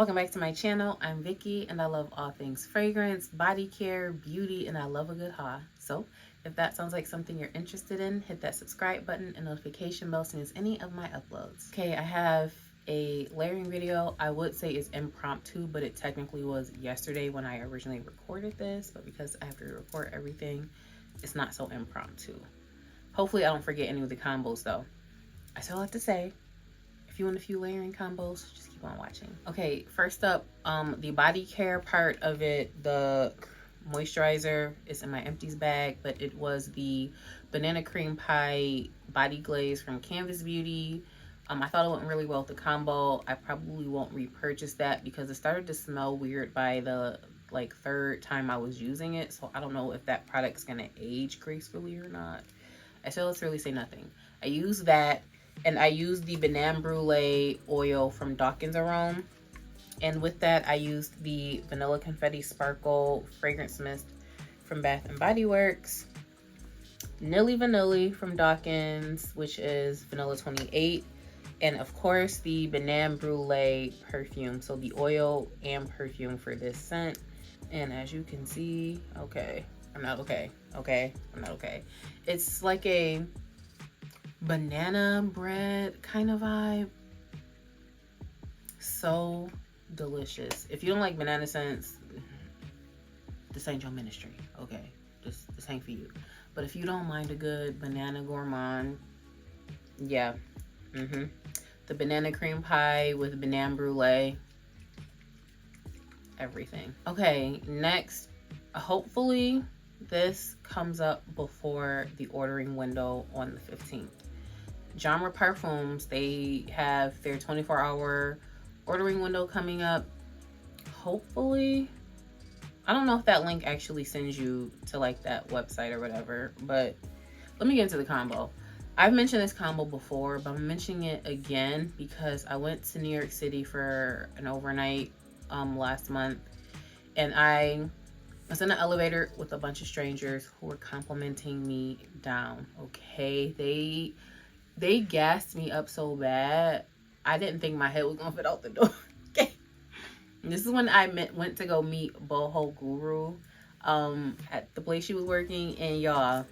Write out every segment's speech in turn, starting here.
Welcome back to my channel. I'm Vicky and I love all things fragrance, body care, beauty, and I love a good haul. So if that sounds like something you're interested in, hit that subscribe button and notification bell to miss any of my uploads. Okay, I have a layering video. I would say it's impromptu, but it technically was yesterday when I originally recorded this, but because I have to record everything, it's not so impromptu. Hopefully I don't forget any of the combos though. I still have to say, if you want a few layering combos, just keep on watching. Okay, first up, the body care part of it, the moisturizer is in my empties bag, but it was the banana cream pie body glaze from Canvas Beauty. I thought it went really well with the combo. I probably won't repurchase that because it started to smell weird by the third time I was using it. So I don't know if that product's gonna age gracefully or not. I still let's really say nothing. I used that, and I used the Banana Brulee oil from Dawkins Arome. And with that, I used the Vanilla Confetti Sparkle Fragrance Mist from Bath & Body Works. Nilly Vanilli from Dawkins, which is Vanilla 28. And of course, the Banana Brulee perfume. So the oil and perfume for this scent. And as you can see, okay, I'm not okay. Okay, I'm not okay. It's like a banana bread kind of vibe. So delicious. If you don't like banana scents, this ain't your ministry. Okay, this ain't for you. But if you don't mind a good banana gourmand, yeah. The banana cream pie with banana brulee, everything. Okay, next, hopefully this comes up before the ordering window on the 15th. Genre Perfumes, they have their 24-hour ordering window coming up. Hopefully, I don't know if that link actually sends you to like that website or whatever, but let me get into the combo. I've mentioned this combo before, but I'm mentioning it again because I went to New York City for an overnight last month, and I was in an elevator with a bunch of strangers who were complimenting me down. Okay, they gassed me up so bad, I didn't think my head was gonna fit out the door. Okay, this is when I went to go meet Boho Guru at the place she was working, and y'all,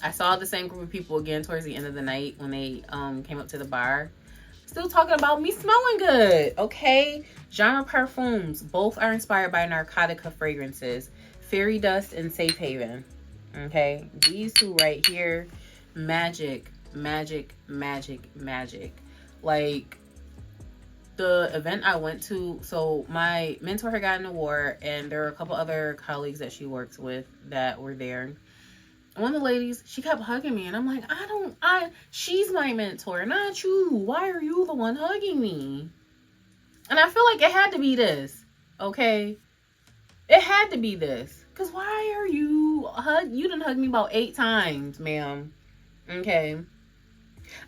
I saw the same group of people again towards the end of the night when they came up to the bar, still talking about me smelling good. Okay, Genre Perfumes, both are inspired by Narcotica fragrances, Fairy Dust and Safe Haven. Okay, these two right here, magic. Like the event I went to, so my mentor had gotten an award, and there were a couple other colleagues that she works with that were there. One of the ladies, she kept hugging me, and I'm like, she's my mentor, not you. Why are you the one hugging me? And I feel like it had to be this, okay? It had to be this. Because why are you done hugged me about 8 times, ma'am. Okay?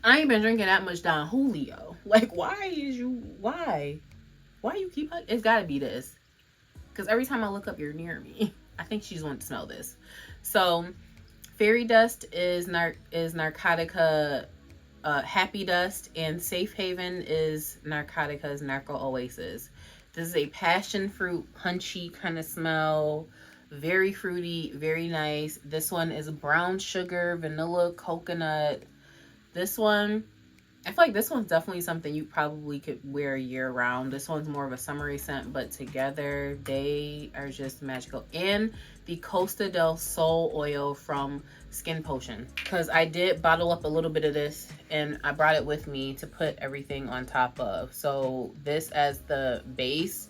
I ain't been drinking that much Don Julio. Like, why you keep hugging? It's got to be this. Because every time I look up, you're near me. I think she's wanting to smell this. So, Fairy Dust is Narcotica Happy Dust, and Safe Haven is Narcotica's Narco Oasis. This is a passion fruit, punchy kind of smell. Very fruity, very nice. This one is brown sugar, vanilla, coconut. This one, I feel like this one's definitely something you probably could wear year round. This one's more of a summery scent, but together they are just magical. And the Costa del Sol oil from Skin Potion, because I did bottle up a little bit of this and I brought it with me to put everything on top of. So this as the base.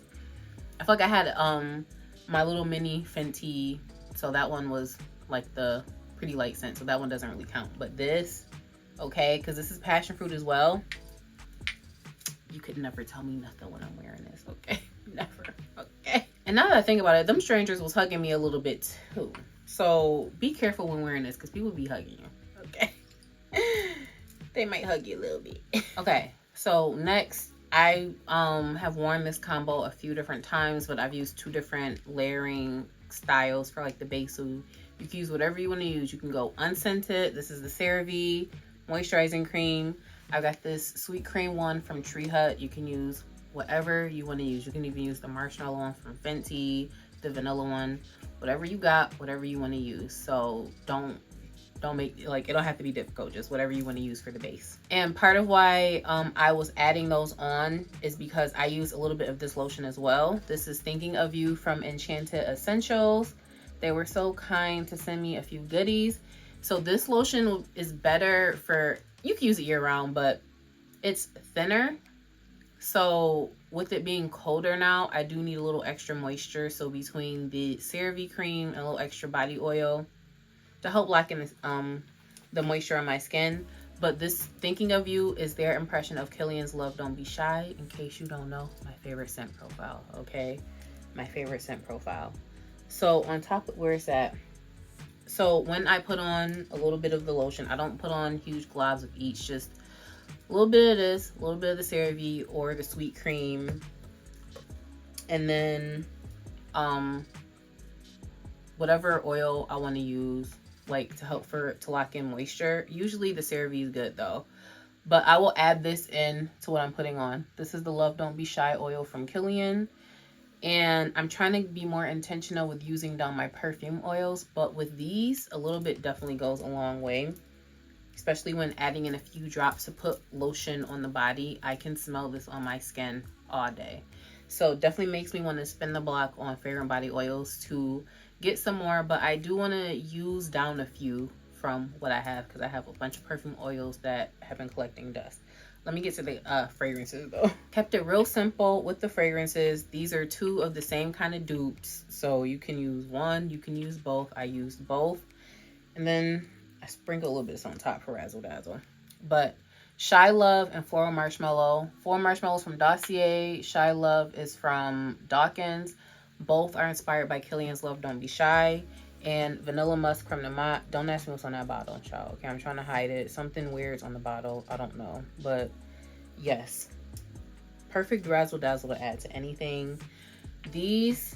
I feel like I had my little mini Fenty, so that one was like the pretty light scent, so that one doesn't really count. But this, okay, because this is passion fruit as well. You could never tell me nothing when I'm wearing this, okay? Never, okay? And now that I think about it, them strangers was hugging me a little bit too. So be careful when wearing this, because people be hugging you, okay? They might hug you a little bit. Okay, so next, I have worn this combo a few different times, but I've used 2 different layering styles for like the base. So you can use whatever you want to use. You can go unscented. This is the CeraVe moisturizing cream. I've got this sweet cream one from Tree Hut. You can use whatever you want to use. You can even use the marshmallow one from Fenty, the vanilla one, whatever you got, whatever you want to use. So don't make, like, it don't have to be difficult, just whatever you want to use for the base. And part of why I was adding those on is because I use a little bit of this lotion as well. This is Thinking of You from Enchanted Essentials. They were so kind to send me a few goodies. So this lotion is better for, you can use it year round, but it's thinner. So with it being colder now, I do need a little extra moisture. So between the CeraVe cream and a little extra body oil to help lock in the moisture on my skin. But this Thinking of You is their impression of Kilian's Love Don't Be Shy. In case you don't know, my favorite scent profile, okay? My favorite scent profile. So on top of where it's at, so when I put on a little bit of the lotion, I don't put on huge globs of each, just a little bit of this, a little bit of the CeraVe or the sweet cream, and then whatever oil I want to use, like to help to lock in moisture. Usually the CeraVe is good though, but I will add this in to what I'm putting on. This is the Love Don't Be Shy oil from Kilian, and I'm trying to be more intentional with using down my perfume oils, but with these, a little bit definitely goes a long way, especially when adding in a few drops to put lotion on the body. I can smell this on my skin all day. So definitely makes me want to spin the block on fragrant body oils to get some more, but I do want to use down a few from what I have, because I have a bunch of perfume oils that have been collecting dust. Let me get to the fragrances though. Kept it real simple with the fragrances. These are two of the same kind of dupes, so you can use one, you can use both. I used both, and then I sprinkle a little bit of something on top for razzle dazzle. But Shy Love and Floral Marshmallow. Floral Marshmallow is from Dossier. Shy Love is from Dawkins. Both are inspired by Kilian's Love Don't Be Shy. And Vanilla Musk from Namat. Don't ask me what's on that bottle, child. Okay, I'm trying to hide it. Something weird's on the bottle. I don't know. But yes. Perfect razzle dazzle to add to anything. These,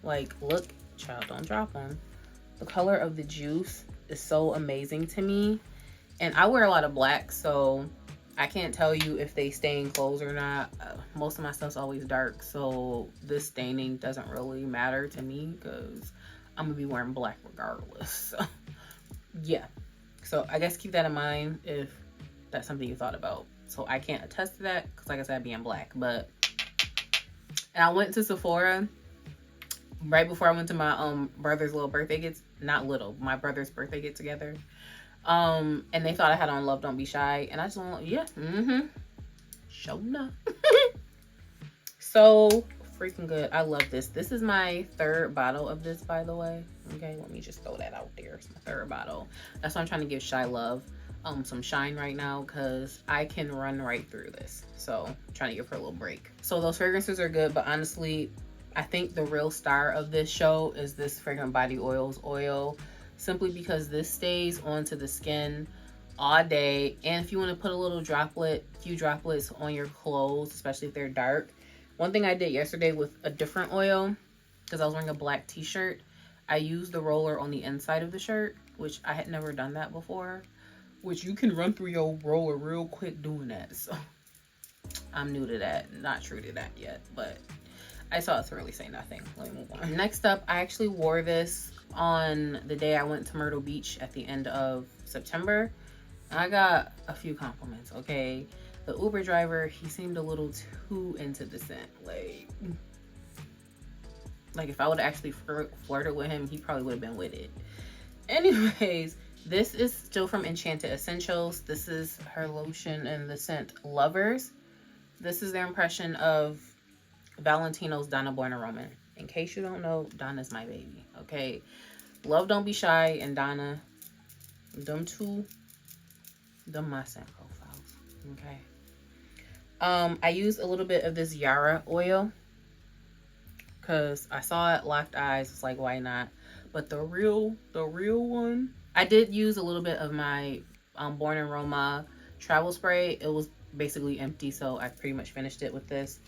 like, look, child, don't drop them. The color of the juice is so amazing to me. And I wear a lot of black, so I can't tell you if they stain clothes or not. Most of my stuff's always dark, so this staining doesn't really matter to me because I'm gonna be wearing black regardless. So yeah, so I guess keep that in mind if that's something you thought about. So I can't attest to that because, like I said, being black. But, and I went to Sephora right before I went to my brother's little birthday get, not little, my brother's birthday get together. And they thought I had on Love Don't Be Shy, and I just went, yeah, show enough. So freaking good. I love this. This is my third bottle of this, by the way. Okay, let me just throw that out there. It's my third bottle. That's why I'm trying to give Shy Love some shine right now, because I can run right through this. So I'm trying to give her a little break. So those fragrances are good, but honestly, I think the real star of this show is this Fragrant Body Oils oil, simply because this stays onto the skin all day. And if you want to put a little few droplets on your clothes, especially if they're dark. One thing I did yesterday with a different oil, because I was wearing a black t-shirt, I used the roller on the inside of the shirt, which I had never done that before, which you can run through your roller real quick doing that. So I'm new to that, not true to that yet, but I saw it to really say nothing. Let me move on. Next up, I actually wore this on the day I went to Myrtle Beach at the end of September. And I got a few compliments, okay? The Uber driver, he seemed a little too into the scent. Like if I would have actually flirted with him, he probably would have been with it. Anyways, this is still from Enchanted Essentials. This is her lotion in the scent Lovers. This is their impression of Valentino's Donna Born Aroma. In case you don't know, Donna's my baby, okay? Love Don't Be Shy and Donna, them two, them my scent profiles, okay? I used a little bit of this Yara oil because I saw it, locked eyes. It's like, why not? But the real one, I did use a little bit of my Born Aroma travel spray. It was basically empty, so I pretty much finished it with this.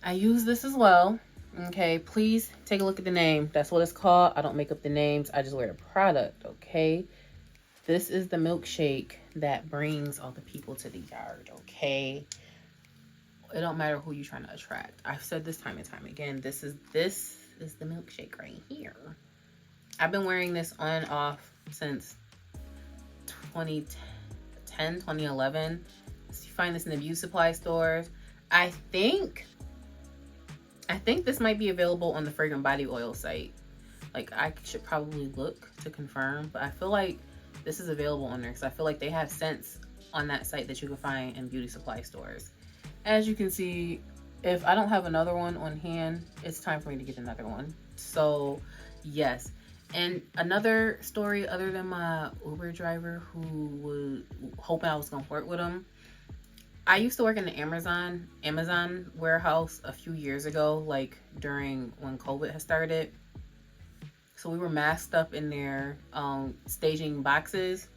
I use this as well. Okay, please take a look at the name. That's what it's called. I don't make up the names. I just wear the product, okay? This is the milkshake that brings all the people to the yard, okay? It don't matter who you're trying to attract. I've said this time and time again. This is the milkshake right here. I've been wearing this on and off since 2010, 2011. So you find this in the beauty supply stores. I think this might be available on the Fragrant Body Oil site. Like, I should probably look to confirm, but I feel like this is available on there because I feel like they have scents on that site that you can find in beauty supply stores. As you can see, if I don't have another one on hand, it's time for me to get another one. So yes. And another story other than my Uber driver who was hoping I was gonna flirt with him. I used to work in the Amazon warehouse a few years ago, like during when COVID had started. So we were masked up in there, staging boxes.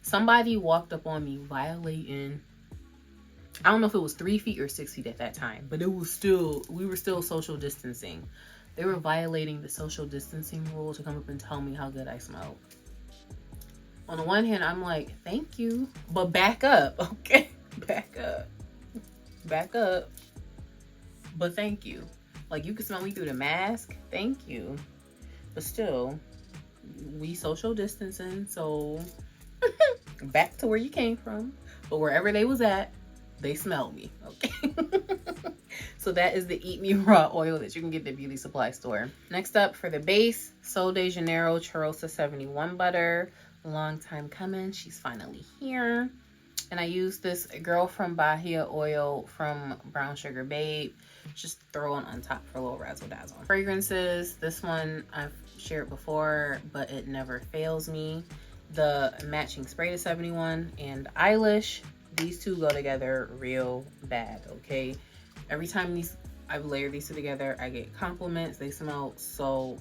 Somebody walked up on me violating, I don't know if it was 3 feet or 6 feet at that time, but it was still, we were still social distancing. They were violating the social distancing rule to come up and tell me how good I smelled. On the one hand, I'm like, thank you, but back up, okay? Back up. But thank you. Like, you can smell me through the mask, thank you. But still, we social distancing, so back to where you came from. But wherever they was at, they smelled me, okay? So that is the Eat Me Raw oil that you can get at the beauty supply store. Next up, for the base, Sol de Janeiro Cheirosa 71 butter. Long time coming, she's finally here. And I use this Girl from Bahia oil from Brown Sugar Babe. Just throw it on top for a little razzle dazzle. Fragrances, this one I've shared before, but it never fails me. The matching spray to 71 and Eilish. These two go together real bad, okay? Every time I've layered these two together, I get compliments. They smell so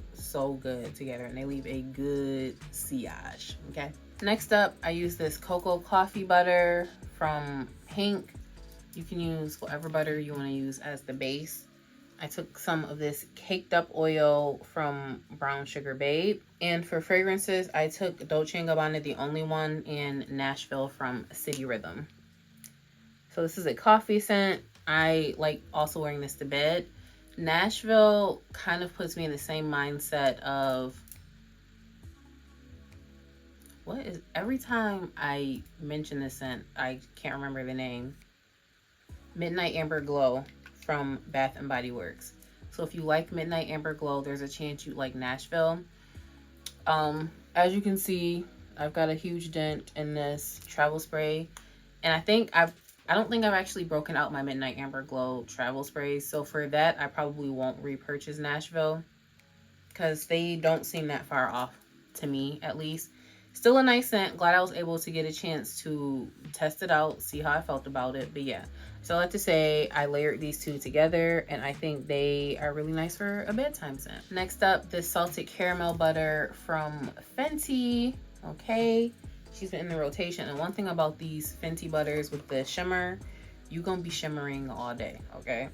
good together, and they leave a good sillage, okay? Next up, I use this cocoa coffee butter from Pink. You can use whatever butter you want to use as the base. I took some of this caked up oil from Brown Sugar Babe. And for fragrances, I took Dolce & Gabbana, The Only One, in Nashville from City Rhythm. So this is a coffee scent. I like also wearing this to bed. Nashville kind of puts me in the same mindset of, every time I mention this scent, I can't remember the name. Midnight Amber Glow from Bath & Body Works. So if you like Midnight Amber Glow, there's a chance you like Nashville. As you can see, I've got a huge dent in this travel spray, and I don't think I've actually broken out my Midnight Amber Glow travel sprays. So for that, I probably won't repurchase Nashville because they don't seem that far off to me, at least. Still a nice scent. Glad I was able to get a chance to test it out, see how I felt about it. But yeah, so I like to say I layered these two together, and I think they are really nice for a bedtime scent. Next up, this salted caramel butter from Fenty. Okay, she's been in the rotation. And one thing about these Fenty butters with the shimmer, you're gonna be shimmering all day, okay?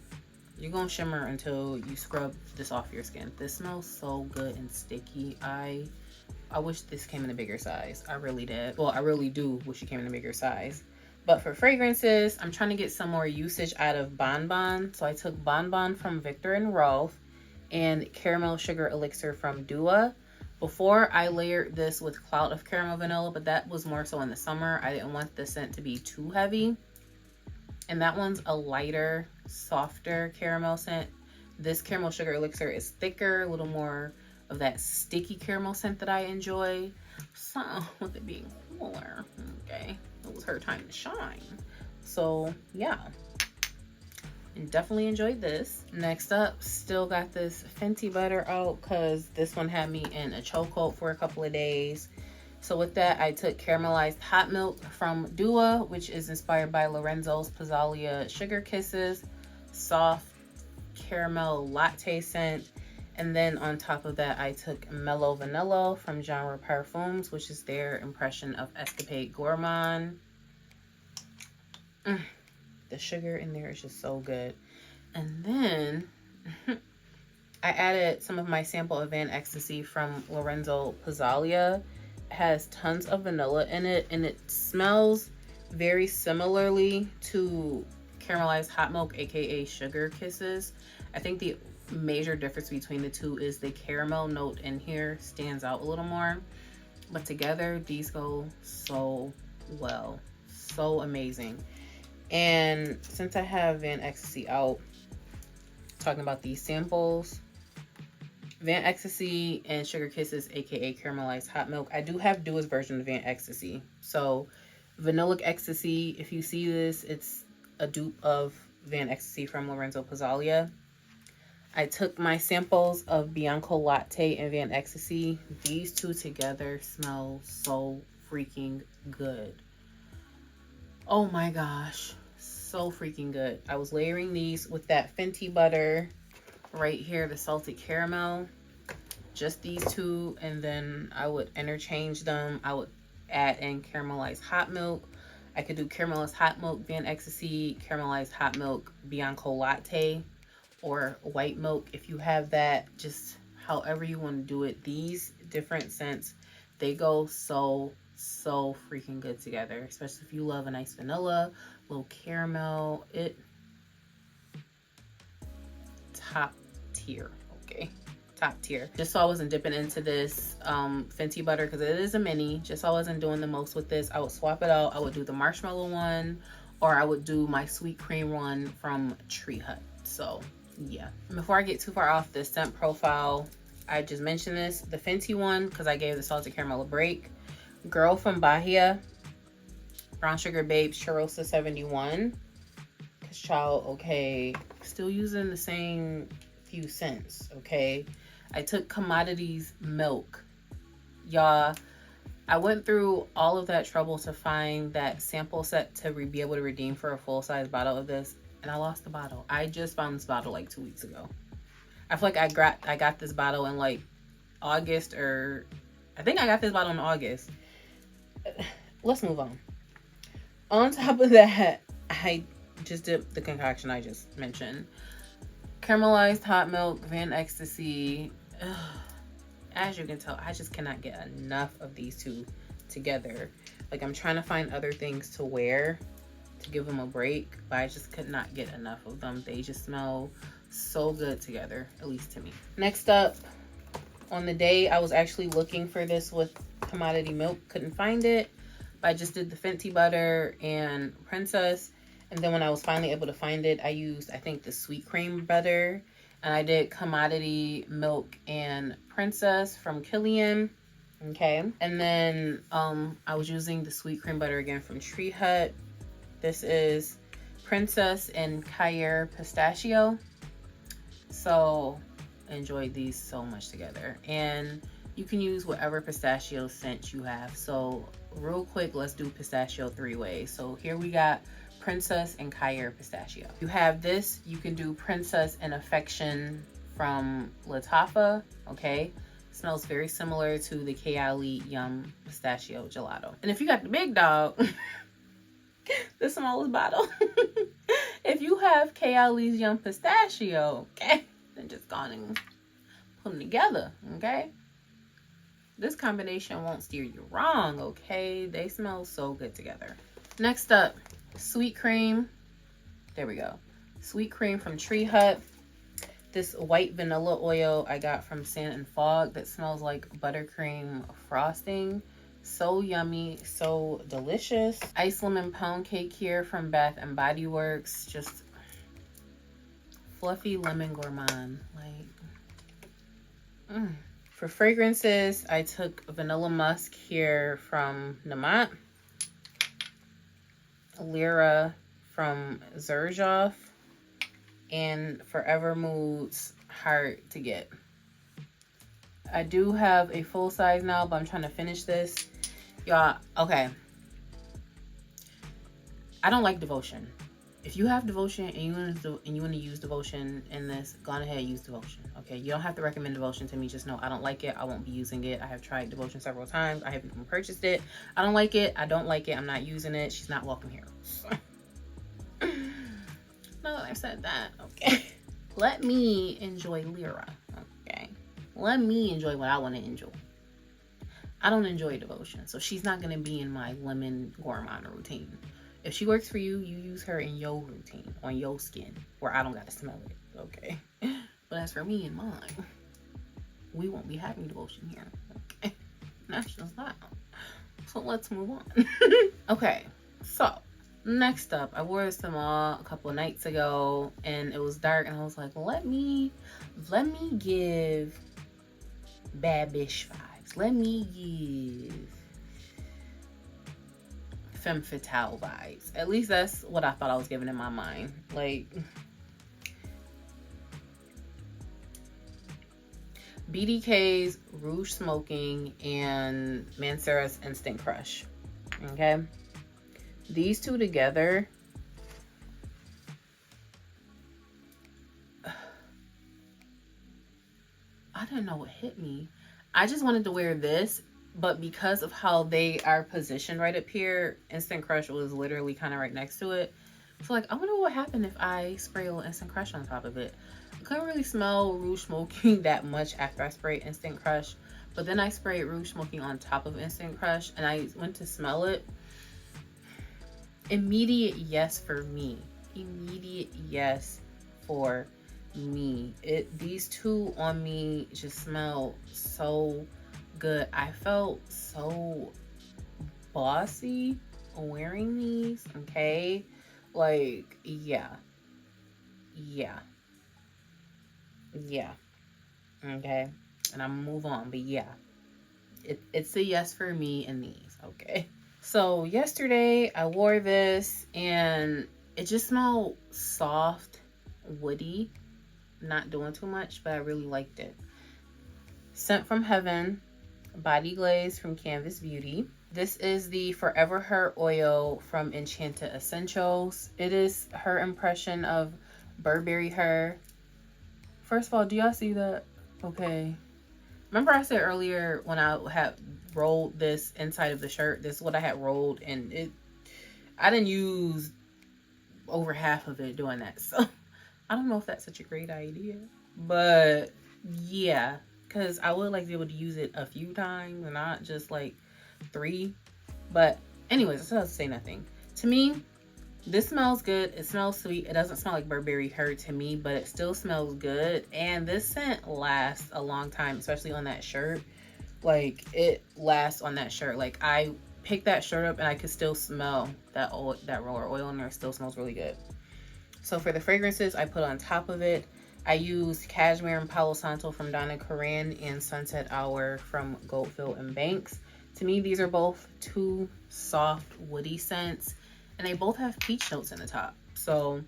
You're gonna shimmer until you scrub this off your skin. This smells so good and sticky. I wish this came in a bigger size. I really did. Well, I really do wish it came in a bigger size. But for fragrances, I'm trying to get some more usage out of Bon Bon. So I took Bon Bon from Victor and Rolf and Caramel Sugar Elixir from Dua. Before, I layered this with Cloud of Caramel Vanilla, but that was more so in the summer. I didn't want the scent to be too heavy. And that one's a lighter, softer caramel scent. This Caramel Sugar Elixir is thicker, a little more of that sticky caramel scent that I enjoy. So with it being cooler, okay, it was her time to shine. So yeah, and definitely enjoyed this. Next up, still got this Fenty butter out because this one had me in a chokehold for a couple of days. So with that, I took caramelized hot milk from Dua, which is inspired by Lorenzo's Pizzalia Sugar Kisses, soft caramel latte scent. And then on top of that, I took Mellow Vanilla from Genre Parfums, which is their impression of Escapade Gourmand. The sugar in there is just so good. And then I added some of my sample of Van Ecstasy from Lorenzo Pizzalia. It has tons of vanilla in it, and it smells very similarly to Caramelized Hot Milk, aka Sugar Kisses. I think the major difference between the two is the caramel note in here stands out a little more, but together these go so well, so amazing. And since I have Van Ecstasy out, talking about these samples, Van Ecstasy and Sugar Kisses, aka Caramelized Hot Milk. I do have Dua's version of Van Ecstasy. So Vanilla Ecstasy, if you see this, it's a dupe of Van Ecstasy from Lorenzo Pizzalia. I took my samples of Bianco Latte and Van Ecstasy. These two together smell so freaking good. Oh my gosh, so freaking good. I was layering these with that Fenty butter right here, the salted caramel, just these two, and then I would interchange them. I would add in caramelized hot milk. I could do caramelized hot milk Van Ecstasy, caramelized hot milk Bianco Latte, or white milk if you have that. Just however you want to do it. These different scents, they go so freaking good together, especially if you love a nice vanilla, little caramel. It top tier. Okay, top tier. Just so I wasn't dipping into this Fenty butter, because it is a mini, just so I wasn't doing the most with this, I would swap it out. I would do the marshmallow one, or I would do my sweet cream one from Tree Hut. So yeah, before I get too far off the scent profile, I just mentioned this, the Fenty one, because I gave the salted caramel a break. Girl from Bahia, Brown Sugar Babes Churrosa 71. Cause child, okay, still using the same few scents, okay. I took Commodities Milk. Y'all, I went through all of that trouble to find that sample set to be able to redeem for a full-size bottle of this, and I lost the bottle. I just found this bottle like 2 weeks ago. I feel like I got this bottle in like August, or I think I got this bottle in August. Let's move on. On top of that, I just dipped the concoction I just mentioned. Caramelized hot milk, Van Ecstasy. Ugh. As you can tell, I just cannot get enough of these two together. Like, I'm trying to find other things to wear to give them a break, but I just could not get enough of them. They just smell so good together, at least to me. Next up, on the day I was actually looking for this with Commodity Milk, couldn't find it, but I just did the Fenty butter and Princess. And then when I was finally able to find it, I used, I think, the sweet cream butter, and I did Commodity Milk and Princess from Killian. Okay, and then I was using the sweet cream butter again from Tree Hut. This is Princess and Cayer Pistachio. So I enjoyed these so much together, and you can use whatever pistachio scent you have. So real quick, let's do pistachio three-way. So here we got Princess and Cayer Pistachio. You have this, you can do Princess and Affection from Lattafa. Okay, smells very similar to the Kayali Yum Pistachio Gelato. And if you got the big dog, the smallest bottle, if you have Kayali's Yum Pistachio, okay, then just go on and put them together. Okay, this combination won't steer you wrong. Okay, they smell so good together. Next up, sweet cream. There we go. Sweet cream from Tree Hut. This white vanilla oil I got from Sand and Fog that smells like buttercream frosting. So yummy, so delicious. Ice lemon pound cake here from Bath and Body Works. Just fluffy lemon gourmand. Like, For fragrances, I took Vanilla Musk here from Namat. Lyra from Xerjoff, and Forever Moods Hard to Get. I do have a full size now, but I'm trying to finish this. Y'all, okay. I don't like Devotion. If you have Devotion and you want to use Devotion in this, go on ahead and use Devotion. Okay, you don't have to recommend Devotion to me. Just know I don't like it. I won't be using it. I have tried Devotion several times. I haven't even purchased it. I don't like it. I don't like it. I'm not using it. She's not welcome here. No, I said that. Okay. Let me enjoy Lyra. Okay. Let me enjoy what I want to enjoy. I don't enjoy Devotion, so she's not going to be in my lemon gourmand routine. If she works for you, you use her in your routine, on your skin, where I don't gotta smell it, okay? But as for me and mine, we won't be having devotion here, okay? That's just that. So let's move on. Okay, so next up, I wore this to the mall a couple of nights ago, and it was dark, and I was like, let me give bad bitch vibes. Let me give femme fatale vibes. At least that's what I thought I was giving in my mind. Like, BDK's Rouge Smoking and Mancera's Instant Crush. Okay, these two together, I don't know what hit me. I just wanted to wear this, but because of how they are positioned right up here, Instant Crush was literally kind of right next to it. So like, I wonder what happened if I spray a little Instant Crush on top of it. I couldn't really smell Rouge Smoking that much after I sprayed Instant Crush, but then I sprayed Rouge Smoking on top of Instant Crush, and I went to smell it. Immediate yes for me. Immediate yes for me. These two on me just smell so good. I felt so bossy wearing these, okay? Like, yeah, okay, and I'm gonna move on, but yeah, it's a yes for me in these, okay? So yesterday I wore this, and it just smelled soft, woody, not doing too much, but I really liked it. Scent from Heaven Body Glaze from Canvas Beauty. This is the Forever Her oil from Enchanted Essentials. It is her impression of Burberry Her. First of all, do y'all see that? Okay. Remember I said earlier when I had rolled this inside of the shirt, this is what I had rolled, and I didn't use over half of it doing that. So I don't know if that's such a great idea, but yeah, because I would like to be able to use it a few times and not just like 3. But anyways, I still have to say nothing. To me, this smells good. It smells sweet. It doesn't smell like Burberry Her to me, but it still smells good. And this scent lasts a long time, especially on that shirt. Like, it lasts on that shirt. Like, I picked that shirt up and I could still smell that oil, that roller oil in there. It still smells really good. So for the fragrances I put on top of it, I used Cashmere and Palo Santo from Donna Karan and Sunset Hour from Goldfield and Banks. To me, these are both two soft, woody scents, and they both have peach notes in the top. So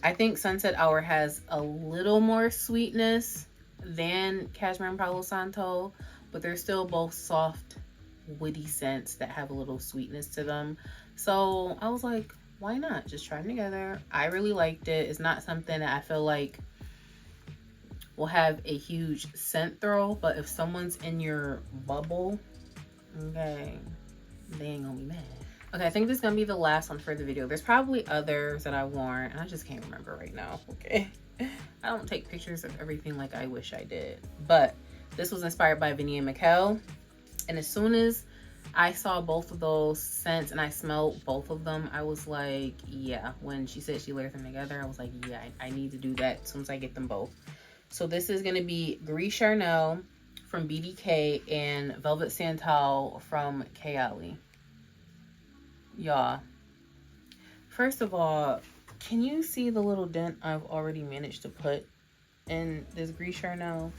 I think Sunset Hour has a little more sweetness than Cashmere and Palo Santo, but they're still both soft, woody scents that have a little sweetness to them. So I was like, why not? Just try them together. I really liked it. It's not something that I feel like will have a huge scent throw, but if someone's in your bubble, okay, they ain't gonna be mad. Okay, I think this is gonna be the last one for the video. There's probably others that I worn, and I just can't remember right now, okay? I don't take pictures of everything like I wish I did. But this was inspired by Vinnie and Mikkel, and as soon as I saw both of those scents and I smelled both of them, I was like, yeah. When she said she layered them together, I was like, yeah, I need to do that as soon as I get them both. So this is going to be Gris Charnel from BDK and Velvet Santal from Kayali. Y'all, first of all, can you see the little dent I've already managed to put in this Gris Charnel?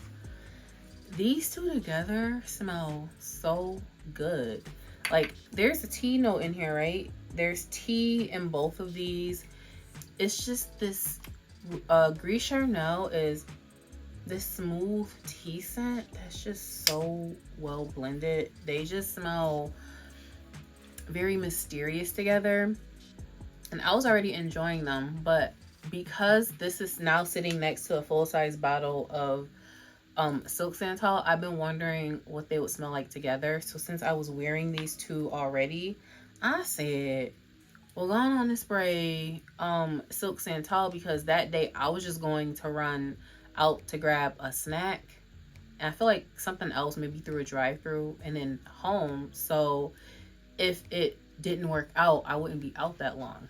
These two together smell so good. Like, there's a tea note in here, right? There's tea in both of these. It's just this Gris Charnel is this smooth tea scent that's just so well blended. They just smell very mysterious together, and I was already enjoying them, but because this is now sitting next to a full-size bottle of Silk Santal, I've been wondering what they would smell like together. So since I was wearing these two already, I said, well, go on and spray Silk Santal, because that day I was just going to run out to grab a snack, and I feel like something else, maybe through a drive-through and then home. So if it didn't work out, I wouldn't be out that long.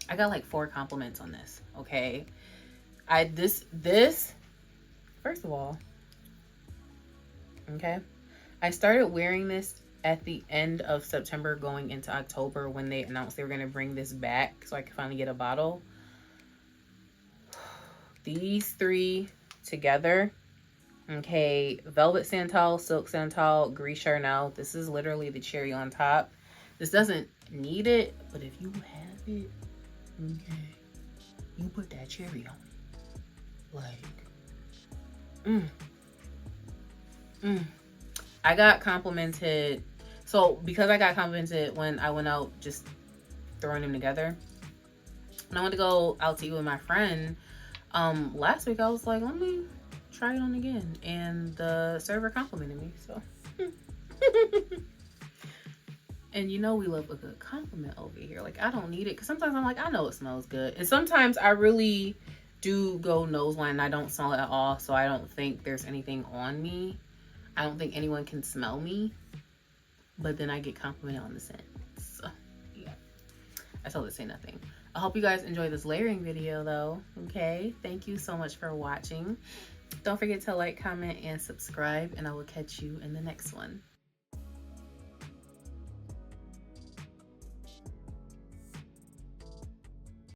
I got like 4 compliments on this, okay? This first of all, okay, I started wearing this at the end of September going into October when they announced they were going to bring this back so I could finally get a bottle. These 3 together, okay, Velvet Santal, Silk Santal, Gris Charnel. This is literally the cherry on top. This doesn't need it, but if you have it, okay, you put that cherry on it. Like, I got complimented. So because I got complimented when I went out just throwing them together, when I went to go out to eat with my friend last week, I was like, let me try it on again, and the server complimented me. So and you know we love a good compliment over here. Like, I don't need it because sometimes I'm like, I know it smells good, and sometimes I really do go nose line and I don't smell it at all, so I don't think there's anything on me. I don't think anyone can smell me, but then I get complimented on the scent. So yeah, I told it to say nothing. I hope you guys enjoy this layering video though. Okay, thank you so much for watching. Don't forget to like, comment, and subscribe, and I will catch you in the next one.